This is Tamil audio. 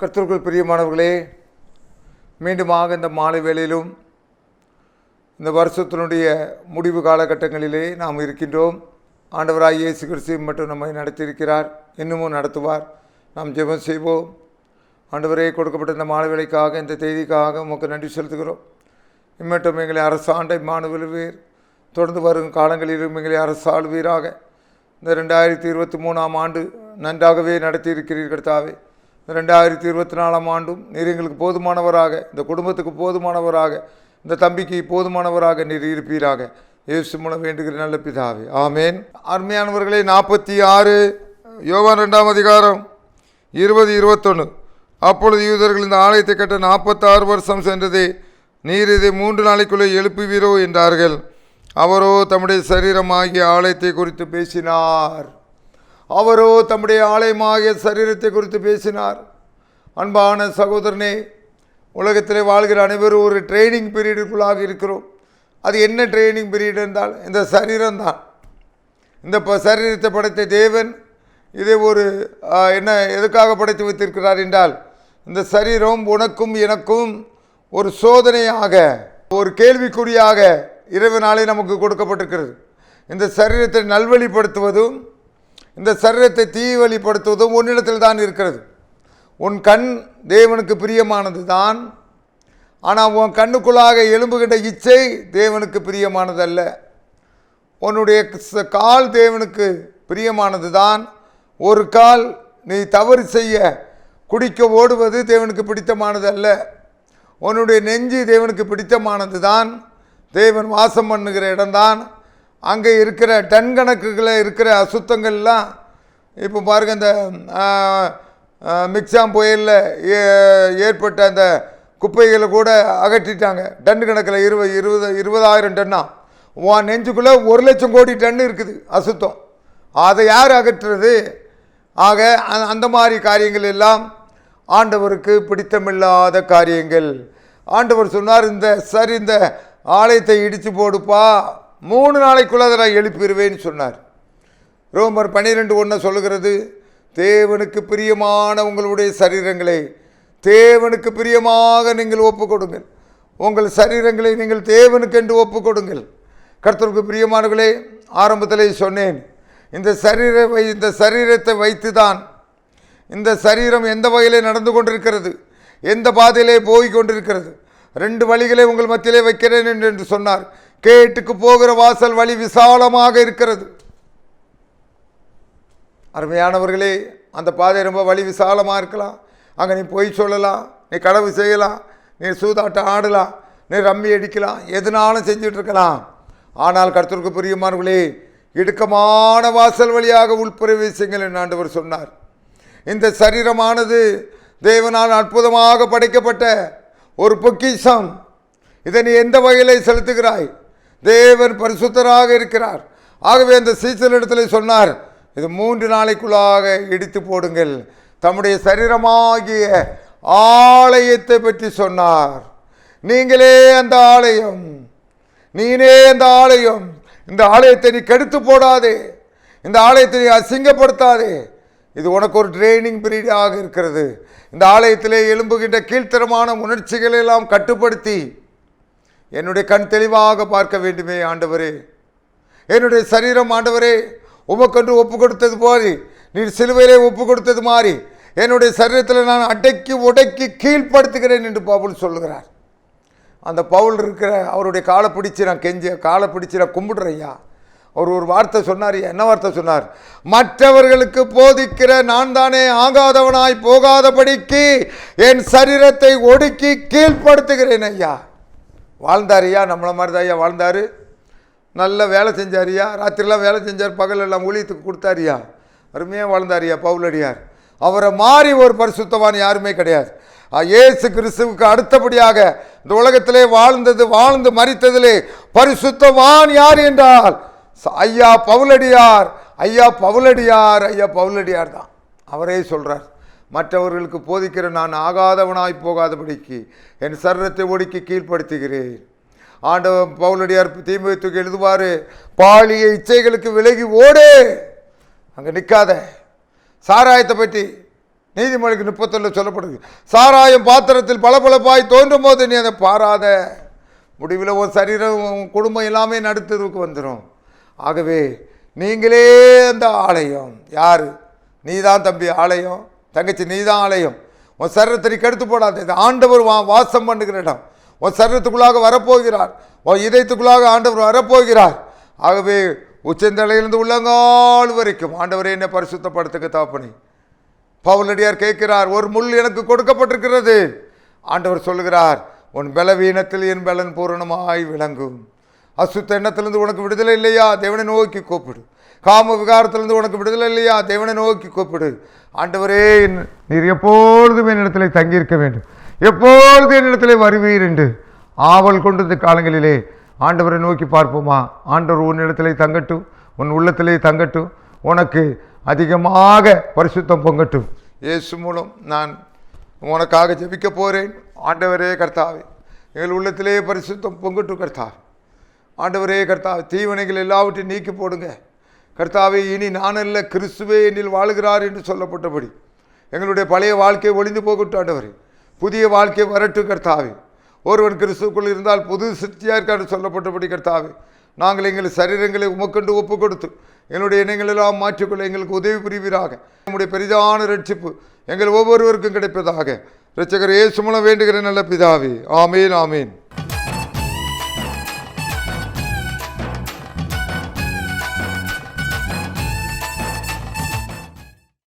கர்த்தருக்குள் பிரியமானவர்களே, மீண்டுமாக இந்த மாலை வேளையிலும் இந்த வருஷத்தினுடைய முடிவு காலகட்டங்களிலே நாம் இருக்கின்றோம். ஆண்டவராய் இயேசு கிறிஸ்து மட்டும் நம்மை நடத்தியிருக்கிறார், இன்னமும் நடத்துவார். நாம் ஜெபம் செய்வோம். ஆண்டவரே, கொடுக்கப்பட்ட இந்த மாலை வேளைக்காக, இந்த தேதிக்காக உமக்கு நன்றி செலுத்துகிறோம். இம்மட்டும் எங்களை அரசாண்டை மாணவர்களீர், தொடர்ந்து வரும் காலங்களிலும் எங்களை அரசாளுவீராக. இந்த 2023ஆம் ஆண்டு நன்றாகவே நடத்தியிருக்கிறீர் கர்த்தாவே. இந்த 2024ஆம் ஆண்டும் நீர் எங்களுக்கு போதுமானவராக, இந்த குடும்பத்துக்கு போதுமானவராக, இந்த தம்பிக்கு போதுமானவராக நீர் இருப்பீராக. இயேசு மூலம் வேண்டுகிற நல்ல பிதாவே, ஆமேன். அருமையானவர்களே, 46 யோவான் 2ஆம் அதிகாரம் 20-21. அப்பொழுது யூதர்கள் இந்த ஆலயத்தை கட்ட 46 வருஷம் சென்றதே, நீர் இதை 3 நாளைக்குள்ளே எழுப்புவீரோ என்றார்கள். அவரோ தம்முடைய சரீரமாகிய ஆலயத்தை குறித்து பேசினார். அவரோ தம்முடைய ஆலயமாகிய சரீரத்தை குறித்து பேசினார். அன்பான சகோதரனே, உலகத்திலே வாழ்கிற அனைவரும் ஒரு ட்ரைனிங் பீரியடுக்குள்ளாக இருக்கிறோம். அது என்ன ட்ரைனிங் பீரியட் என்றால் இந்த சரீரம்தான். இந்த சரீரத்தை படைத்த தேவன் இதை ஒரு எதுக்காக படைத்து வைத்திருக்கிறார் என்றால், இந்த சரீரம் உனக்கும் எனக்கும் ஒரு சோதனையாக, ஒரு கேள்விக்குறியாக இறைவனாலே நமக்கு கொடுக்கப்பட்டிருக்கிறது. இந்த சரீரத்தை நல்வழிப்படுத்துவதும் இந்த சரீரத்தை தீவழிப்படுத்துவதும் உன்னிடத்தில் தான் இருக்கிறது. உன் கண் தேவனுக்கு பிரியமானது தான், ஆனால் உன் கண்ணுக்குள்ளாக எழும்புகின்ற இச்சை தேவனுக்கு பிரியமானதல்ல. உன்னுடைய கால் தேவனுக்கு பிரியமானது தான். ஒரு கால் நீ தவறு செய்ய குடிக்க ஓடுவது தேவனுக்கு பிடித்தமானது அல்ல. உன்னுடைய நெஞ்சு தேவனுக்கு பிடித்தமானது தான். தேவன் வாசம் பண்ணுகிற இடம்தான். அங்கே இருக்கிற டன் கணக்குகளில் இருக்கிற அசுத்தங்கள்லாம் இப்போ பாருங்கள், இந்த மிக்ஸாம் புயலில் ஏற்பட்ட அந்த குப்பைகளை கூட அகற்றிட்டாங்க. டன் கணக்கில் 20,000 டன்னா. உன் நெஞ்சுக்குள்ளே 1,00,000 கோடி டன் இருக்குது அசுத்தம். அதை யார் அகற்றுறது? ஆக அந்த மாதிரி காரியங்கள் எல்லாம் ஆண்டவருக்கு பிடித்தமில்லாத காரியங்கள். ஆண்டவர் சொன்னார், இந்த ஆலயத்தை இடித்து போடுப்பா, 3 நாளைக்குள்ள அதை நான் எழுப்பிடுவேன்னு சொன்னார். ரோமர் 12:1 சொல்லுகிறது, தேவனுக்கு பிரியமான உங்களுடைய சரீரங்களை தேவனுக்கு பிரியமாக நீங்கள் ஒப்பு கொடுங்கள். உங்கள் சரீரங்களை நீங்கள் தேவனுக்கு என்று ஒப்பு கொடுங்கள். கர்த்தருக்கு பிரியமானவர்களே, ஆரம்பத்திலே சொன்னேன், இந்த சரீரத்தை வைத்து தான் இந்த சரீரம் எந்த வகையிலே நடந்து கொண்டிருக்கிறது, எந்த பாதையிலே போய் கொண்டிருக்கிறது. 2 வழிகளை உங்கள் மத்தியிலே வைக்கிறேன் என்று சொன்னார். கேட்டுக்கு போகிற வாசல் வழி விசாலமாக இருக்கிறது. அருமையானவர்களே, அந்த பாதை ரொம்ப வழி விசாலமாக இருக்கலாம். அங்கே நீ பொய் சொல்லலாம், நீ களவு செய்யலாம், நீ சூதாட்டம் ஆடலாம், நீ ரம்மி அடிக்கலாம், எதுனாலும் செஞ்சுட்டு இருக்கலாம். ஆனால் கர்த்தருக்கு பிரியமானவர்களே, இடுக்கமான வாசல் வழியாக உள்பிரவேசிங்கள் என்று ஆண்டவர் சொன்னார். இந்த சரீரமானது தேவனால் அற்புதமாக படைக்கப்பட்ட ஒரு பொக்கிஷம். இதை நீ எந்த வகையிலே செலுத்துகிறாய்? தேவன் பரிசுத்தராக இருக்கிறார். ஆகவே அந்த சீசனிடத்தில் சொன்னார், இது 3 நாளைக்குள்ளாக இடித்து போடுங்கள். தம்முடைய சரீரமாகிய ஆலயத்தை பற்றி சொன்னார். நீங்களே அந்த ஆலயம், நீனே அந்த ஆலயம். இந்த ஆலயத்தை நீ கெடுத்து போடாதே, இந்த ஆலயத்தை நீ அசிங்கப்படுத்தாதே. இது உனக்கு ஒரு ட்ரைனிங் பீரியடாக இருக்கிறது. இந்த ஆலயத்திலே எழும்புகின்ற கீழ்த்தரமான உணர்ச்சிகளை எல்லாம் கட்டுப்படுத்தி என்னுடைய கண் தெளிவாக பார்க்க வேண்டுமே ஆண்டவரே. என்னுடைய சரீரம் ஆண்டவரே உமக்கென்று ஒப்பு கொடுத்தது போய் நீர் சிலுவையிலே ஒப்பு கொடுத்தது மாதிரி என்னுடைய சரீரத்தில் நான் அடக்கி உடக்கி கீழ்ப்படுத்துகிறேன் என்று பவுல் சொல்லுகிறார். அந்த பவுல் இருக்கிற அவருடைய காலை பிடிச்சி நான் கும்பிடுறையா. அவர் ஒரு வார்த்தை சொன்னார். என்ன வார்த்தை சொன்னார்? மற்றவர்களுக்கு போதிக்கிற நான் தானே ஆகாதவனாய் போகாதபடிக்கு என் சரீரத்தை ஒடுக்கி கீழ்ப்படுத்துகிறேன் ஐயா. வாழ்ந்தார் ஐயா, நம்மளை மாதிரி தான் ஐயா வாழ்ந்தார். நல்ல வேலை செஞ்சாரியா, ராத்திரிலாம் வேலை செஞ்சார், பகலெல்லாம் ஊழியத்துக்கு கொடுத்தாரியா, அருமையாக வாழ்ந்தாரியா பவுலடியார். அவரை மாறி ஒரு பரிசுத்தவான் யாருமே கிடையாது. இயேசு கிறிஸ்துவுக்கு அடுத்தபடியாக இந்த உலகத்திலே வாழ்ந்து மரித்ததிலே பரிசுத்தவான் யார் என்றால் ஐயா பவுலடியார். ஐயா பவுலடியார் தான். அவரே சொல்கிறார், மற்றவர்களுக்கு போதிக்கிற நான் ஆகாதவனாய் போகாதபடிக்கு என் சரீரத்தை ஒடுக்கி கீழ்ப்படுத்துகிறேன். ஆண்டவன் பவுலடியார் தீமோத்தேயுக்கு எழுதுவார், பாலிய இச்சைகளுக்கு விலகி ஓடு, அங்கே நிற்காத. சாராயத்தை பற்றி நீதிமொழிக்கு 31 சொல்லப்படுது, சாராயம் பாத்திரத்தில் பளபளப்பாய் தோன்றும் போது நீ அதை பாராத. முடிவில் ஒரு சரீரம் குடும்பம் எல்லாமே நடுத்தருக்கு வந்துடும். ஆகவே நீங்களே அந்த ஆலயம். யார்? நீ தான் தம்பி ஆலயம், தங்கச்சி நீ தான் ஆலயம். உன் சரீரத்தை கெடுத்து போடாது. ஆண்டவர் வாசம் பண்ணுகிற இடம். உன் சரீரத்துக்குள்ளாக வரப்போகிறார், உன் இதயத்துக்குள்ளாக ஆண்டவர் வரப்போகிறார். ஆகவே உச்சந்தலையிலிருந்து உள்ளங்கால் வரைக்கும் ஆண்டவரே என்னை பரிசுத்தப்படுத்துக தாப்பனே. பவுலடியார் கேட்கிறார், ஒரு முள் எனக்கு கொடுக்கப்பட்டிருக்கிறது. ஆண்டவர் சொல்லுகிறார், உன் பலவீனத்தில் என் பலன் பூரணமாய் விளங்கும். அசுத்த எண்ணத்திலிருந்து உனக்கு விடுதலை இல்லையா? தேவனை நோக்கி கூப்பிடு. காம விகாரத்திலிருந்து உனக்கு விடுதலை இல்லையா? தேவனை நோக்கி கூப்பிடு. ஆண்டவரே, நீர் எப்பொழுதும் என்னிடத்தில் தங்கியிருக்க வேண்டும், எப்பொழுது என்னிடத்தில் வருவீர் என்று ஆவல் கொண்டது காலங்களிலே ஆண்டவரை நோக்கி பார்ப்போமா? ஆண்டவர் உன்னிடத்திலே தங்கட்டும், உன் உள்ளத்திலே தங்கட்டும், உனக்கு அதிகமாக பரிசுத்தம் பொங்கட்டும். இயேசு மூலம் நான் உனக்காக ஜெபிக்க போகிறேன். ஆண்டவரே கர்த்தாவே, எங்கள் உள்ளத்திலே பரிசுத்தம் பொங்கட்டும் கர்த்தாவே. ஆண்டவரே கர்த்தாவே, தீவனைகள் எல்லாவற்றையும் நீக்கி போடுங்க கர்த்தாவே. இனி நான் அல்ல, கிறிஸ்துவே என்னில் வாழ்கிறார் என்று சொல்லப்பட்டபடி எங்களுடைய பழைய வாழ்க்கை ஒளிந்து போகட்டும் ஆண்டவரே. புதிய வாழ்க்கை வரட்டும் கர்த்தாவே. ஒருவன் கிறிஸ்துக்குள் இருந்தால் புது சிருஷ்டியாக இருக்கான்னு சொல்லப்பட்டபடி கர்த்தாவே, நாங்கள் எங்கள் சரீரங்களை உமக்கண்டு ஒப்பு கொடுத்து எங்களுடைய எண்ணங்கள் எல்லாம் மாற்றிக்கொள்ள எங்களுக்கு உதவி புரிவீராக. நம்முடைய பெரிதான ரட்சிப்பு எங்கள் ஒவ்வொருவருக்கும் கிடைப்பதாக இரட்சகர் இயேசு மூலம் வேண்டுகிற நல்ல பிதாவே. ஆமேன், ஆமேன்.